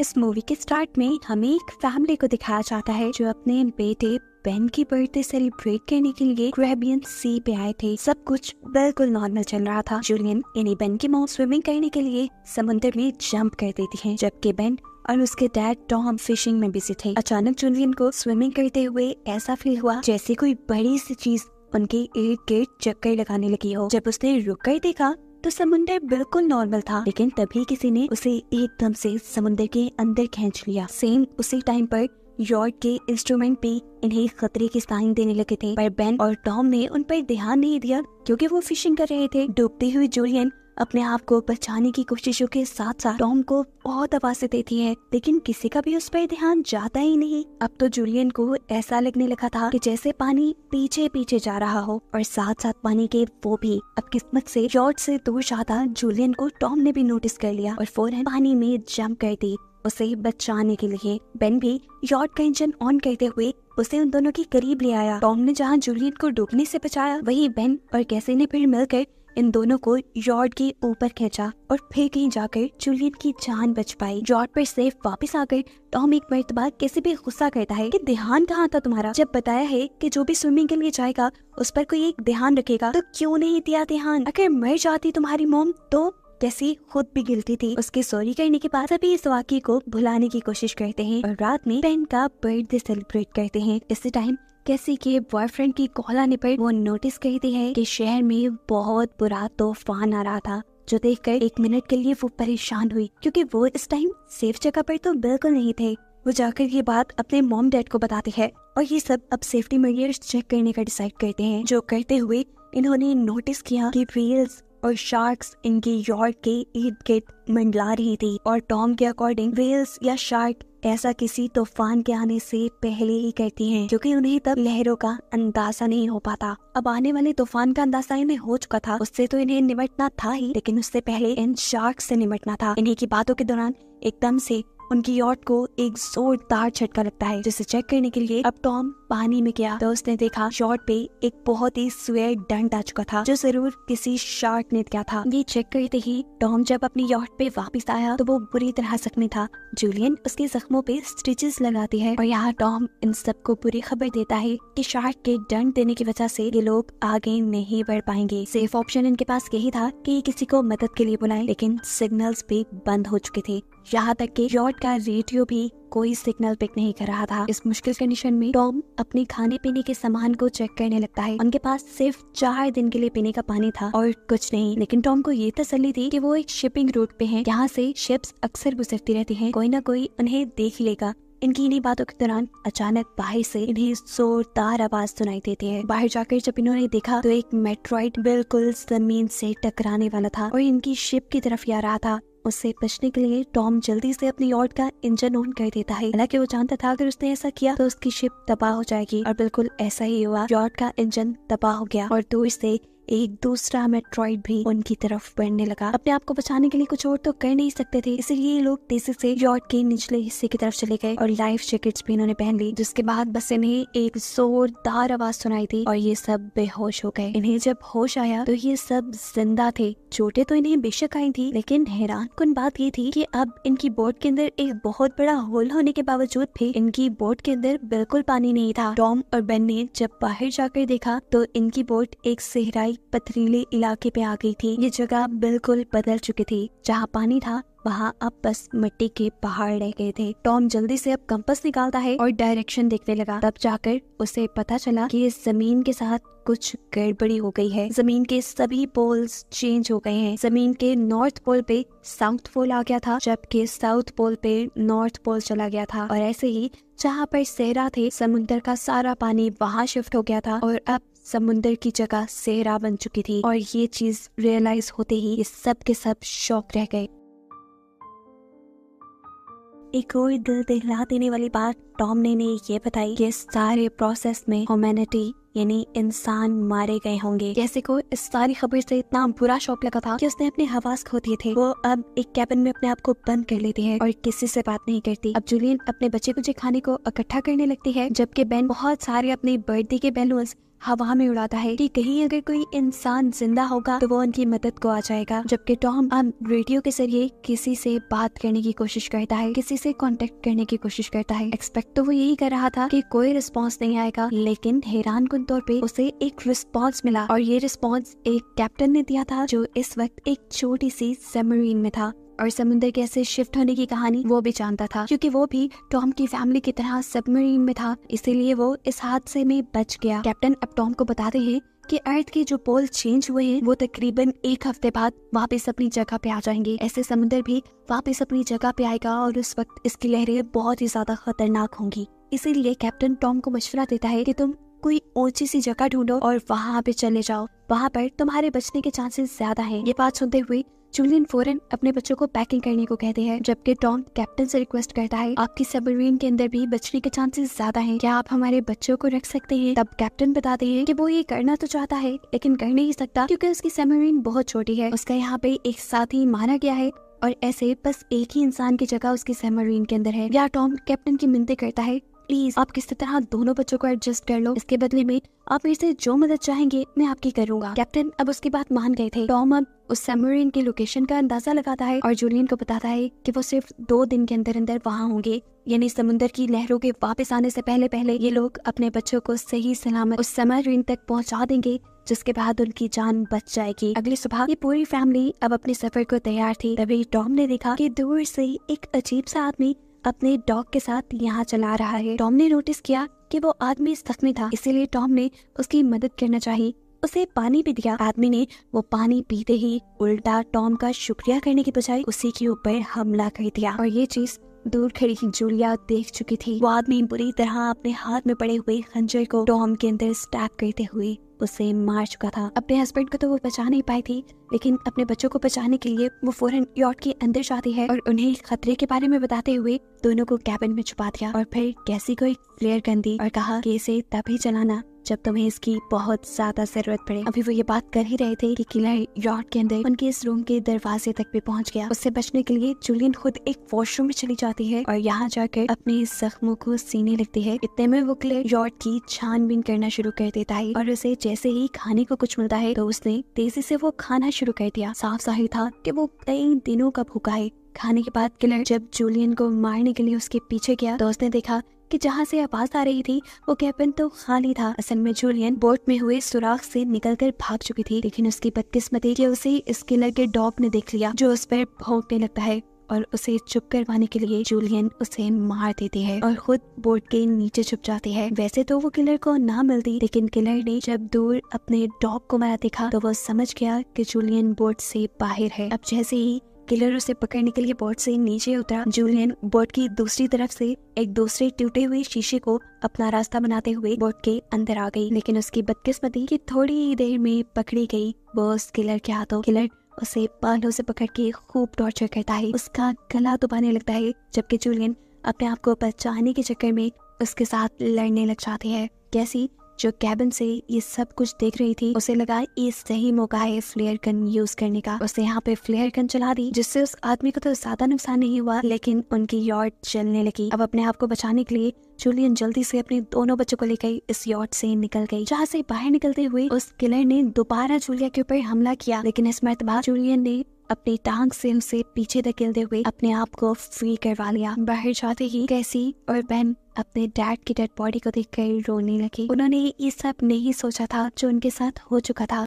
इस मूवी के स्टार्ट में हमें एक फैमिली को दिखाया जाता है जो अपने बेटे बेन की बर्थडे सेलिब्रेट करने के लिए कैरेबियन सी पे आए थे। सब कुछ बिल्कुल नॉर्मल चल रहा था। जूलियन यानी बेन की मॉम स्विमिंग करने के लिए समुद्र में जंप कर देती है, जबकि बेन और उसके डैड टॉम फिशिंग में बिजी थे। अचानक जूलियन को स्विमिंग करते हुए ऐसा फील हुआ जैसे कोई बड़ी सी चीज उनके इर्द गिर्द चक्कर लगाने लगी हो। जब उसने रुक कर देखा तो समुंदर बिल्कुल नॉर्मल था, लेकिन तभी किसी ने उसे एकदम से समुंदर के अंदर खींच लिया। सेम उसी टाइम पर यॉर्ड के इंस्ट्रूमेंट भी इन्हें खतरे के साइन देने लगे थे, पर बेन और टॉम ने उन पर ध्यान नहीं दिया क्योंकि वो फिशिंग कर रहे थे। डूबती हुई जूलियन अपने आप को बचाने की कोशिशों के साथ साथ टॉम को बहुत आवाज़ें देती है, लेकिन किसी का भी उस पर ध्यान जाता ही नहीं। अब तो जूलियन को ऐसा लगने लगा था कि जैसे पानी पीछे पीछे जा रहा हो, और साथ साथ पानी के वो भी। अब किस्मत से यॉर्ड से दूर जाता जूलियन को टॉम ने भी नोटिस कर लिया और फौरन पानी में जंप कर दी उसे बचाने के लिए। बेन भी यॉर्ड का इंजन ऑन करते हुए उसे उन दोनों के करीब ले आया। टॉम ने जहाँ जूलियन को डूबने से बचाया, वहीं बेन और कैसी ने फिर मिलकर इन दोनों को यॉर्ड के ऊपर खींचा और फिर कहीं जाकर जूलियन की जान बच पाई। यॉर्ड पर सेफ वापस आकर टॉम एक मर्तबा कैसे भी गुस्सा करता है कि ध्यान कहाँ था तुम्हारा, जब बताया है कि जो भी स्विमिंग के लिए जाएगा उस पर कोई एक ध्यान रखेगा, तो क्यों नहीं दिया ध्यान? अगर मर जाती तुम्हारी मॉम तो? कैसी खुद भी गिल्टी थी। उसके सॉरी करने के बाद सभी इस वाक़ये को भुलाने की कोशिश करते हैं और रात में बेन का बर्थडे सेलिब्रेट करते हैं। इसी टाइम कैसी के बॉयफ्रेंड की कॉल आने पर वो नोटिस करती है कि शहर में बहुत बुरा तूफान आ रहा था, जो देखकर एक मिनट के लिए वो परेशान हुई क्योंकि वो इस टाइम सेफ जगह पर तो बिल्कुल नहीं थे। वो जाकर ये बात अपने मॉम डैड को बताती है और ये सब अब सेफ्टी मेजर्स चेक करने का डिसाइड करते हैं। जो करते हुए इन्होंने नोटिस किया कि व्हेल्स और शार्क्स इनके यॉर्ड के इर्द गिर्द मंडला रही थी, और टॉम के अकॉर्डिंग व्हेल्स या शार्क ऐसा किसी तूफान के आने से पहले ही करती हैं, क्योंकि उन्हें तब लहरों का अंदाजा नहीं हो पाता। अब आने वाले तूफान का अंदाजा इन्हें हो चुका था, उससे तो इन्हें निपटना था ही, लेकिन उससे पहले इन शार्क से निपटना था। इन्हीं की बातों के दौरान एकदम से उनकी यॉट को एक जोरदार झटका लगता है, जिसे चेक करने के लिए अब टॉम पानी में गया तो उसने देखा यॉट पे एक बहुत ही स्वेयर डंट आ चुका था, जो जरूर किसी शार्क ने किया था। ये चेक करते ही टॉम जब अपनी यॉट पे वापस आया तो वो बुरी तरह जख्मी था। जूलियन उसके जख्मों पे स्टिचेस लगाती है और यहाँ टॉम इन सबको बुरी खबर देता है कि शार्क के डंट देने की वजह से ये लोग आगे नहीं बढ़ पाएंगे। सेफ ऑप्शन इनके पास यही था कि किसी को मदद के लिए बुलाएं, लेकिन सिग्नल्स भी बंद हो चुके थे। यहाँ तक कि यॉट का रेडियो भी कोई सिग्नल पिक नहीं कर रहा था। इस मुश्किल कंडीशन में टॉम अपने खाने पीने के सामान को चेक करने लगता है। उनके पास सिर्फ 4 दिन के लिए पीने का पानी था और कुछ नहीं, लेकिन टॉम को ये तसल्ली थी कि वो एक शिपिंग रूट पे हैं, यहाँ से शिप्स अक्सर गुजरती रहती हैं, कोई ना कोई उन्हें देख लेगा। इनकी इन्हीं बातों के दौरान अचानक बाहर से इन्हें जोरदार आवाज सुनाई देती है। बाहर जाकर जब इन्होंने देखा तो एक मेट्रॉइड बिल्कुल जमीन से टकराने वाला था और इनकी शिप की तरफ आ रहा था। उससे बचने के लिए टॉम जल्दी से अपनी यॉट का इंजन ऑन कर देता है। हालांकि वो जानता था अगर उसने ऐसा किया तो उसकी शिप तबाह हो जाएगी, और बिल्कुल ऐसा ही हुआ। यॉट का इंजन तबाह हो गया और दूर से एक दूसरा मेट्रॉइड भी उनकी तरफ बढ़ने लगा। अपने आप को बचाने के लिए कुछ और तो कर नहीं सकते थे, इसलिए लोग तेजी से यॉट के निचले हिस्से की तरफ चले गए और लाइफ जैकेट्स भी इन्होंने पहन ली। जिसके बाद बस इन्हें एक जोरदार आवाज सुनाई दी और ये सब बेहोश हो गए। इन्हें जब होश आया तो ये सब जिंदा थे। चोटें तो इन्हें बेशक आई थी, लेकिन हैरानकुन बात ये थी कि अब इनकी बोट के अंदर एक बहुत बड़ा होल होने के बावजूद भी इनकी बोट के अंदर बिल्कुल पानी नहीं था। टॉम और बेन ने जब बाहर जाकर देखा तो इनकी बोट एक सहराई पथरीले इलाके पे आ गई थी। ये जगह बिल्कुल बदल चुकी थी। जहाँ पानी था वहाँ अब बस मिट्टी के पहाड़ रह गए थे। टॉम जल्दी से अब कंपास निकालता है और डायरेक्शन देखने लगा। तब जाकर उसे पता चला कि इस जमीन के साथ कुछ गड़बड़ी हो गई है। जमीन के सभी पोल्स चेंज हो गए हैं। जमीन के नॉर्थ पोल पे साउथ पोल आ गया था, जबकि साउथ पोल पे नॉर्थ पोल चला गया था। और ऐसे ही जहाँ पर सहरा थे, समुद्र का सारा पानी वहाँ शिफ्ट हो गया था और अब समुद्र की जगह सहरा बन चुकी थी। और ये चीज रियलाइज होते ही ये सब के सब शॉक रह गए। एक और दिल दहला देने वाली बात टॉम ने ये बताई कि इस सारे प्रोसेस में ह्यूमैनिटी यानी इंसान मारे गए होंगे। जैसे को इस सारी खबर से इतना बुरा शौक लगा था कि उसने अपने हवास खो दिए थे। वो अब एक कैबिन में अपने आप को बंद कर लेती है और किसी से बात नहीं करती। अब जूलियन अपने बच्चे कुछ खाने को इकट्ठा करने लगती है, जबकि बेन बहुत सारे अपने बर्थडे के बैलून्स हवा में उड़ाता है कि कहीं अगर कोई इंसान जिंदा होगा तो वो उनकी मदद को आ जाएगा। जबकि टॉम अब रेडियो के जरिए किसी से बात करने की कोशिश करता है, किसी से कांटेक्ट करने की कोशिश करता है। एक्सपेक्ट तो वो यही कर रहा था कि कोई रिस्पॉन्स नहीं आएगा, लेकिन हैरानकुन तौर पे उसे एक रिस्पॉन्स मिला और ये रिस्पॉन्स एक कैप्टन ने दिया था जो इस वक्त एक छोटी सी सबमरीन में था और समुद्र के ऐसे शिफ्ट होने की कहानी वो भी जानता था, क्योंकि वो भी टॉम की फैमिली की तरह सबमरीन में था, इसीलिए वो इस हादसे में बच गया। कैप्टन अब टॉम को बताते हैं कि अर्थ के जो पोल चेंज हुए हैं वो तकरीबन एक हफ्ते बाद वापस अपनी जगह पे आ जाएंगे। ऐसे समुद्र भी वापस अपनी जगह पे आएगा और उस वक्त इसकी लहरें बहुत ही ज्यादा खतरनाक होंगी। इसीलिए कैप्टन टॉम को मशवरा देता है कि तुम कोई ऊंची सी जगह ढूंढो और वहाँ पे चले जाओ, वहाँ पर तुम्हारे बचने के चांसेस ज्यादा हैं। ये बात सुनते हुए जूलियन फौरन अपने बच्चों को पैकिंग करने को कहते हैं, जबकि टॉम कैप्टन से रिक्वेस्ट करता है आपकी सबमरीन के अंदर भी बचने के चांसेस ज्यादा हैं, क्या आप हमारे बच्चों को रख सकते हैं। तब कैप्टन बताते हैं कि वो ये करना तो चाहता है लेकिन कर नहीं सकता क्योंकि उसकी सबमरीन बहुत छोटी है, उसका यहाँ पे एक साथी मारा गया है और ऐसे बस एक ही इंसान की जगह उसकी सबमरीन के अंदर है। या टॉम कैप्टन की मिन्नतें करता है प्लीज आप किसी तरह दोनों बच्चों को एडजस्ट कर लो, इसके बदले में आप मेरे से जो मदद चाहेंगे मैं आपकी करूंगा। कैप्टन अब उसकी बात मान गए थे। टॉम अब उस सबमरीन की लोकेशन का अंदाजा लगाता है और जूलियन को बताता है कि वो सिर्फ 2 दिन के अंदर अंदर वहाँ होंगे, यानी समुद्र की लहरों के वापस आने से पहले पहले ये लोग अपने बच्चों को सही सलामत उस सबमरीन तक पहुँचा देंगे, जिसके बाद उनकी जान बच जाएगी। अगली सुबह ये पूरी फैमिली अब अपने सफर को तैयार थी। तभी टॉम ने देखा कि दूर से एक अजीब सा आदमी अपने डॉग के साथ यहाँ चला रहा है। टॉम ने नोटिस किया कि वो आदमी जख्मी था, इसीलिए टॉम ने उसकी मदद करना चाहिए, उसे पानी भी दिया। आदमी ने वो पानी पीते ही उल्टा टॉम का शुक्रिया करने की बजाय उसी के ऊपर हमला कर दिया और ये चीज दूर खड़ी जूलिया देख चुकी थी। वो आदमी बुरी तरह अपने हाथ में पड़े हुए खंजर को टॉम के अंदर स्टैब करते हुए उसे मार चुका था। अपने हस्बैंड को तो वो बचा नहीं पाई थी, लेकिन अपने बच्चों को बचाने के लिए वो फौरन यॉट के अंदर जाती है और उन्हें खतरे के बारे में बताते हुए दोनों को कैबिन में छुपा दिया और फिर कैसी को एक फ्लेयर गन दी और कहा कि इसे तभी चलाना जब तुम्हें इसकी बहुत ज्यादा जरूरत पड़े। अभी वो ये बात कर ही रहे थे कि किलर यॉट के अंदर उनके इस रूम के दरवाजे तक भी पहुंच गया। उससे बचने के लिए जूलियन खुद एक वॉशरूम में चली जाती है और यहाँ जाकर अपने जख्मों को सीने लगती है। इतने में वो किलर यॉट की छानबीन करना शुरू कर देता है और उसे जैसे ही खाने को कुछ मिलता है तो उसने तेजी से वो खाना शुरू कर दिया। साफ जाहिर था कि वो कई दिनों का भूखा है। खाने के बाद किलर जब जूलियन को मारने के लिए उसके पीछे गया तो उसने देखा कि जहाँ से आवाज आ रही थी वो कैबिन तो खाली था। असल में जूलियन बोट में हुए सुराख से निकलकर भाग चुकी थी, लेकिन उसकी बदकिस्मती कि उसे इस किलर के डॉग ने देख लिया जो उस पर भौंकने लगता है और उसे चुप करवाने के लिए जूलियन उसे मार देती है और खुद बोट के नीचे छुप जाती है। वैसे तो वो किलर को ना मिलती, लेकिन किलर ने जब दूर अपने डॉग को मारा देखा तो वो समझ गया कि जूलियन बोट से बाहर है। अब जैसे ही किलर उसे पकड़ने के लिए बोट से नीचे उतरा, जूलियन बोट की दूसरी तरफ से एक दूसरे टूटे हुए शीशे को अपना रास्ता बनाते हुए बोट के अंदर आ गई, लेकिन उसकी बदकिस्मती कि थोड़ी ही देर में पकड़ी गई वो उस किलर के हाथों। किलर उसे बालों से पकड़ के खूब टॉर्चर करता है, उसका गला दबाने लगता है, जबकि जूलियन अपने आप को बचाने के चक्कर में उसके साथ लड़ने लग जाती है। कैसी जो कैबिन से ये सब कुछ देख रही थी उसे लगा ये सही मौका है फ्लेयर गन यूज करने का। उसने यहाँ पे फ्लेयर गन चला दी जिससे उस आदमी को तो ज्यादा नुकसान नहीं हुआ, लेकिन उनकी यॉट जलने लगी। अब अपने आप को बचाने के लिए जूलियन जल्दी से अपने दोनों बच्चों को लेकर इस यॉट से निकल गई। जहाँ से बाहर निकलते हुए उस किलर ने दोबारा जूलिया के ऊपर हमला किया, लेकिन इस मर्तबा जूलियन ने अपनी टांग से उसे पीछे धकेलते हुए अपने आप को फ्री करवा लिया। बाहर जाते ही कैसी और बेन अपने डैड की डेड बॉडी को देखकर रोने लगी। उन्होंने ये सब नहीं सोचा था जो उनके साथ हो चुका था।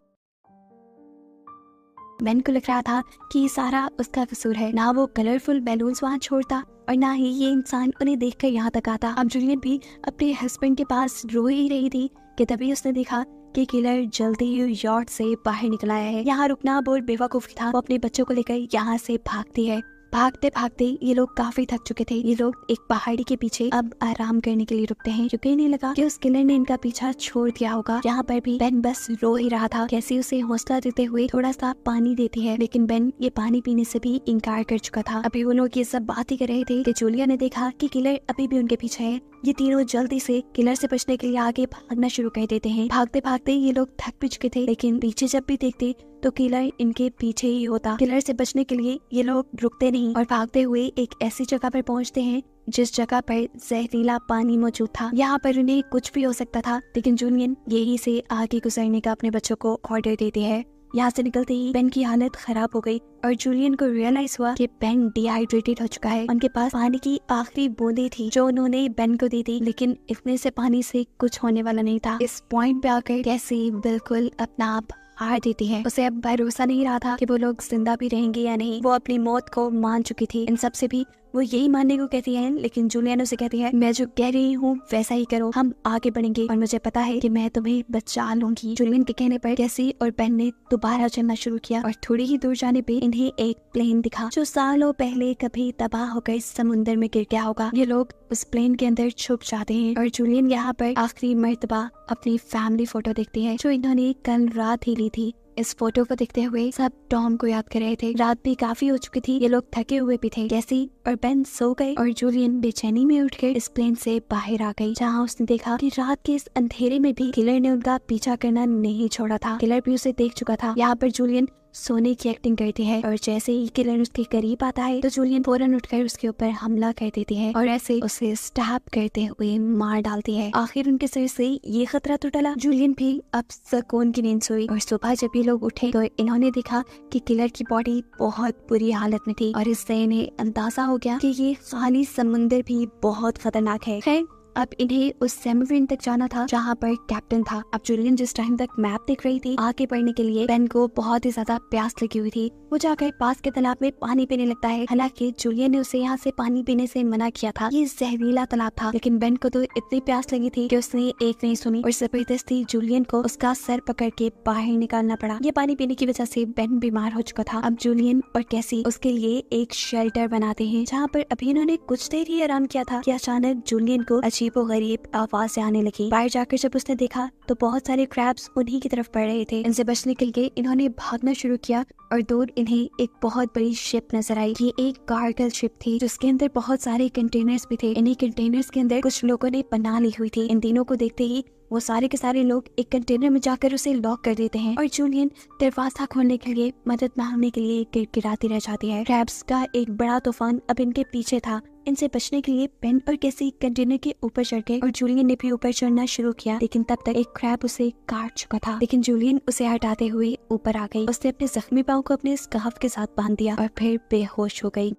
बेन को लग रहा था कि ये सारा उसका कसूर है, ना वो कलरफुल बैलून्स वहाँ छोड़ता और ना ही ये इंसान उन्हें देखकर यहाँ तक आता। अब जूलियन भी अपने हस्बैंड के पास रो ही रही थी कि तभी उसने देखा कि किलर जल्दी ही यॉट से बाहर निकल आया है। यहाँ रुकना बहुत बेवकूफ था। वो अपने बच्चों को लेकर यहाँ से भागती है। भागते भागते ये लोग काफी थक चुके थे। ये लोग एक पहाड़ी के पीछे अब आराम करने के लिए रुकते हैं, क्योंकि इन्हें लगा कि उस किलर ने इनका पीछा छोड़ दिया होगा। यहाँ पर भी बेन बस रो ही रहा था। कैसी उसे हौसला देते हुए थोड़ा सा पानी देती है, लेकिन बेन ये पानी पीने से भी इनकार कर चुका था। अभी वो लोग ये सब बात ही कर रहे थे कि जूलिया ने देखा कि किलर अभी भी उनके पीछे है। ये तीनों जल्दी से किलर से बचने के लिए आगे भागना शुरू कर देते हैं। भागते भागते ये लोग थक भी चुके थे, लेकिन पीछे जब भी देखते तो किलर इनके पीछे ही होता। किलर से बचने के लिए ये लोग रुकते नहीं और भागते हुए एक ऐसी जगह पर पहुंचते हैं जिस जगह पर जहरीला पानी मौजूद था। यहाँ पर उन्हें कुछ भी हो सकता था, लेकिन जूलियन यही से आगे गुजरने का अपने बच्चों को ऑर्डर देती है। यहाँ से निकलते ही बेन की हालत खराब हो गई और जूलियन को रियलाइज हुआ कि बेन डिहाइड्रेटेड हो चुका है। उनके पास पानी की आखिरी बूंदें थी जो उन्होंने बेन को दी थी, लेकिन इतने से पानी से कुछ होने वाला नहीं था। इस पॉइंट पे आकर कैसी बिल्कुल अपना आप हार देती है। उसे अब भरोसा नहीं रहा था कि वो लोग जिंदा भी रहेंगे या नहीं। वो अपनी मौत को मान चुकी थी। इन सब से भी वो यही मानने को कहती है, लेकिन जूलियन उसे कहती है मैं जो कह रही हूँ वैसा ही करो, हम आगे बढ़ेंगे और मुझे पता है कि मैं तुम्हें बचा लूंगी। जूलियन के कहने पर कैसी और बेन ने दोबारा चलना शुरू किया और थोड़ी ही दूर जाने पे इन्हें एक प्लेन दिखा जो सालों पहले कभी तबाह होकर समुद्र में गिर गया होगा। ये लोग उस प्लेन के अंदर छुप जाते हैं और जूलियन यहाँ पर आखिरी मर्तबा अपनी फैमिली फोटो देखती है जो इन्होंने कल रात ही ली थी। इस फोटो को देखते हुए सब टॉम को याद कर रहे थे। रात भी काफी हो चुकी थी, ये लोग थके हुए भी थे। कैसी और बेन सो गए और जूलियन बेचैनी में उठकर इस प्लेन से बाहर आ गई, जहाँ उसने देखा कि रात के इस अंधेरे में भी किलर ने उनका पीछा करना नहीं छोड़ा था। किलर भी उसे देख चुका था। यहाँ पर जूलियन सोने की एक्टिंग करती है और जैसे ही किलर उसके करीब आता है तो जूलियन फौरन उठकर उसके ऊपर हमला कर देती है और ऐसे उसे स्टैब करते हुए मार डालती है। आखिर उनके सिर से ये खतरा तो टला। जूलियन भी अब सुकून की नींद सोई और सुबह जब ये लोग उठे तो इन्होंने देखा कि किलर की बॉडी बहुत बुरी हालत में थी और इससे इन्हें अंदाजा हो गया कि ये खाली समुंदर भी बहुत खतरनाक है। खैर अब इन्हें उस सबमरीन तक जाना था जहाँ पर कैप्टन था। अब जूलियन जिस टाइम तक मैप देख रही थी आगे बढ़ने के लिए, बेन को बहुत ही ज्यादा प्यास लगी हुई थी। वो जाकर पास के तालाब में पानी पीने लगता है। हालांकि जूलियन ने उसे यहाँ से पानी पीने से मना किया था, ये जहरीला तालाब था, लेकिन बेन को तो इतनी प्यास लगी थी कि उसने एक नहीं सुनी और जबरदस्ती जूलियन को उसका सर पकड़ के बाहर निकालना पड़ा। ये पानी पीने की वजह से बेन बीमार हो चुका था। अब जूलियन और कैसी उसके लिए एक शेल्टर बनाते हैं, जहाँ पर अभी इन्होंने कुछ देर ही आराम किया था कि अचानक जूलियन को अजीबोगरीब आवाज आने लगी। बाहर जाकर जब उसने देखा तो बहुत सारे क्रैब्स उन्हीं की तरफ बढ़ रहे थे। इनसे बचने के लिए इन्होंने भागना शुरू किया और दूर इन्हें एक बहुत बड़ी शिप नजर आई। ये एक कार्गो शिप थी जिसके अंदर बहुत सारे कंटेनर्स भी थे। इन्हीं कंटेनर्स के अंदर कुछ लोगों ने पनाह ली हुई थी। इन तीनों को देखते ही वो सारे के सारे लोग एक कंटेनर में जाकर उसे लॉक कर देते हैं और जूलियन दरवाजा खोलने के लिए मदद मांगने के लिए गिड़गिड़ाती रह जाती है। क्रैब्स का एक बड़ा तूफान अब इनके पीछे था। इनसे बचने के लिए बेन और कैसी कंटेनर के ऊपर चढ़ गए और जूलियन ने भी ऊपर चढ़ना शुरू किया, लेकिन तब तक एक क्रैब उसे काट चुका था। लेकिन जूलियन उसे हटाते हुए ऊपर आ गई। उसने अपने जख्मी पाँव को अपने स्कार्फ के साथ बांध दिया और फिर बेहोश हो गई।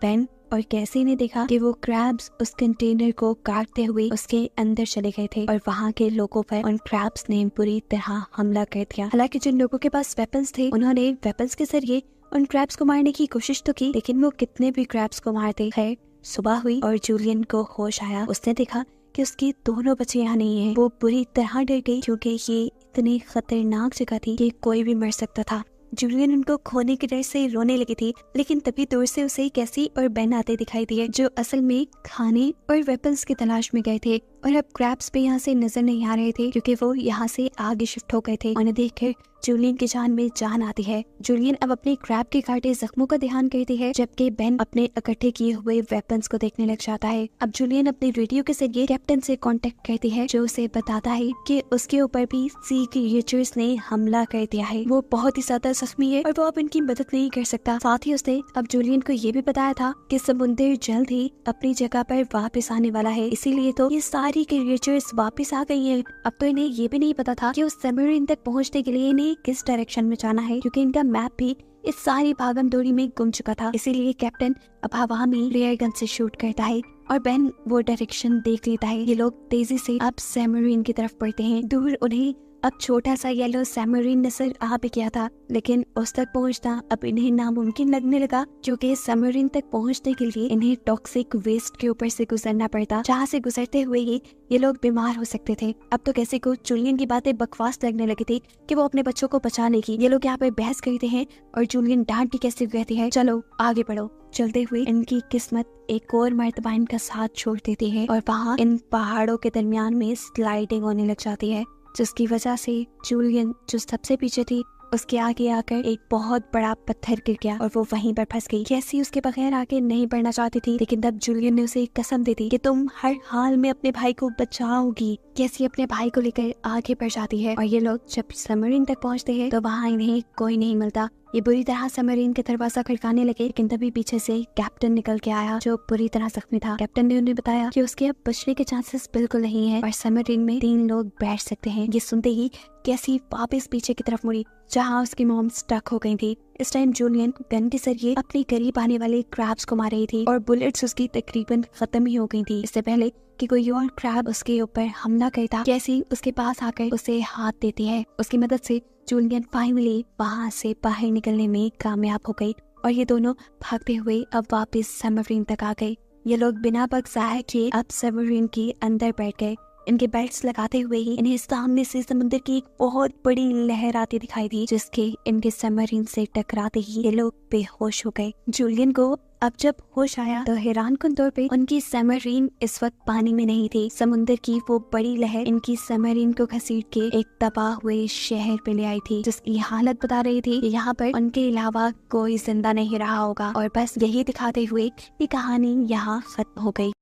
बेन और कैसी ने देखा कि वो क्रैब्स उस कंटेनर को काटते हुए उसके अंदर चले गए थे और वहाँ के लोगों पर उन क्रैब्स ने बुरी तरह हमला कर दिया। हालांकि जिन लोगों के पास वेपन्स थे उन्होंने वेपन्स के जरिए उन क्रैब्स को मारने की कोशिश तो की, लेकिन वो कितने भी क्रैब्स को मारते। खैर सुबह हुई और जूलियन को होश आया। उसने देखा कि उसकी दोनों बच्चे यहाँ नहीं है। वो बुरी तरह डर गई क्योंकि ये इतनी खतरनाक जगह थी कि कोई भी मर सकता था। जूलियन उनको खोने की डर से रोने लगी थी, लेकिन तभी दूर से उसे कैसी और बेन आते दिखाई दिए, जो असल में खाने और वेपन्स की तलाश में गए थे और अब क्रैब्स भी यहाँ से नजर नहीं आ रहे थे क्योंकि वो यहाँ से आगे शिफ्ट हो गए थे। उन्हें देखकर जूलियन की जान में जान आती है। जूलियन अब अपने क्रैब के काटे जख्मों का ध्यान करती है, जबकि बेन अपने इकट्ठे किए हुए वेपन्स को देखने लग जाता है। अब जूलियन अपने रेडियो के जरिए कैप्टन से कांटेक्ट करती है, जो उसे बताता है कि उसके ऊपर भी सी क्रिएचर्स ने हमला कर दिया है। वो बहुत ही ज्यादा जख्मी है और वो अब इनकी मदद नहीं कर सकता। साथ ही उसने अब जूलियन को ये भी बताया था कि समुद्र जल्द ही अपनी जगह पर वापस आने वाला है, इसीलिए तो ये सारी क्रिएचर्स वापस आ गई हैं। अब तो इन्हें ये भी नहीं पता था कि उस सबमरीन तक पहुंचने के लिए इन्हें किस डायरेक्शन में जाना है, क्योंकि इनका मैप भी इस सारी भागम दौड़ी में गुम चुका था। इसीलिए कैप्टन अब हवा में रेयर गन से शूट करता है और बेन वो डायरेक्शन देख लेता है। ये लोग तेजी से अब सबमरीन की तरफ बढ़ते हैं। दूर उन्हें अब छोटा सा येलो सबमरीन नजर आ भी गया था, लेकिन उस तक पहुंचना अब इन्हें नामुमकिन लगने लगा, क्योंकि सबमरीन तक पहुंचने के लिए इन्हें टॉक्सिक वेस्ट के ऊपर से गुजरना पड़ता, जहां से गुजरते हुए ही ये लोग बीमार हो सकते थे। अब तो कैसे को जूलियन की बातें बकवास लगने लगी थी कि वो अपने बच्चों को बचा लेगी। ये लोग यहाँ पे बहस करते हैं और जूलियन डांट के कैसे कहती है, चलो आगे बढ़ो। चलते हुए इनकी किस्मत एक और मर्तबा इनका साथ छोड़ देती है और वहाँ इन पहाड़ों के दरमियान में स्लाइडिंग होने लग जाती है, जिसकी वजह से जूलियन जो सबसे पीछे थी उसके आगे आकर एक बहुत बड़ा पत्थर गिर गया और वो वहीं पर फंस गई। कैसी उसके बगैर आगे नहीं बढ़ना चाहती थी, लेकिन तब जूलियन ने उसे एक कसम दे दी कि तुम हर हाल में अपने भाई को बचाओगी। कैसी अपने भाई को लेकर आगे बढ़ जाती है और ये लोग जब सबमरीन तक पहुंचते हैं तो वहाँ इन्हें कोई नहीं मिलता। ये बुरी तरह सबमरीन के दरवाजा खड़काने लगे, लेकिन तभी पीछे से कैप्टन निकल के आया जो बुरी तरह जख्मी था। कैप्टन ने उन्हें बताया कि उसके अब बचने के चांसेस बिल्कुल नहीं है और सबमरीन में 3 लोग बैठ सकते हैं। ये सुनते ही कैसी वापस पीछे की तरफ मुड़ी जहाँ उसकी मॉम स्टक हो गई थी। इस टाइम जूलियन गन के जरिए अपने करीब आने वाले क्रैब्स को मार रही थी और बुलेट्स उसकी तकरीबन खत्म ही हो गई थी। इससे पहले कि कोई और क्रैब उसके ऊपर हमला करता, कैसी उसके पास आकर उसे हाथ देती है। उसकी मदद से जूलियन फाइनली वहाँ से बाहर निकलने में कामयाब हो गई और ये दोनों भागते हुए अब वापस सबमरीन तक आ गए। ये लोग बिना वक्त ज़ाया किए अब सबमरीन के अंदर बैठ गए। इनके बेल्ट्स लगाते हुए ही इन्हें सामने से समुद्र की एक बहुत बड़ी लहर आती दिखाई दी, जिसके इनके सबमरीन से टकराते ही ये लोग बेहोश हो गए। जूलियन को अब जब होश आया तो हैरानकुन तौर पे उनकी सबमरीन इस वक्त पानी में नहीं थी। समुद्र की वो बड़ी लहर इनकी सबमरीन को घसीट के एक तबाह हुए शहर पे ले आई थी, जिसकी हालत बता रही थी कि यहाँ पर उनके अलावा कोई जिंदा नहीं रहा होगा। और बस यही दिखाते हुए ये कहानी यहाँ खत्म हो गई।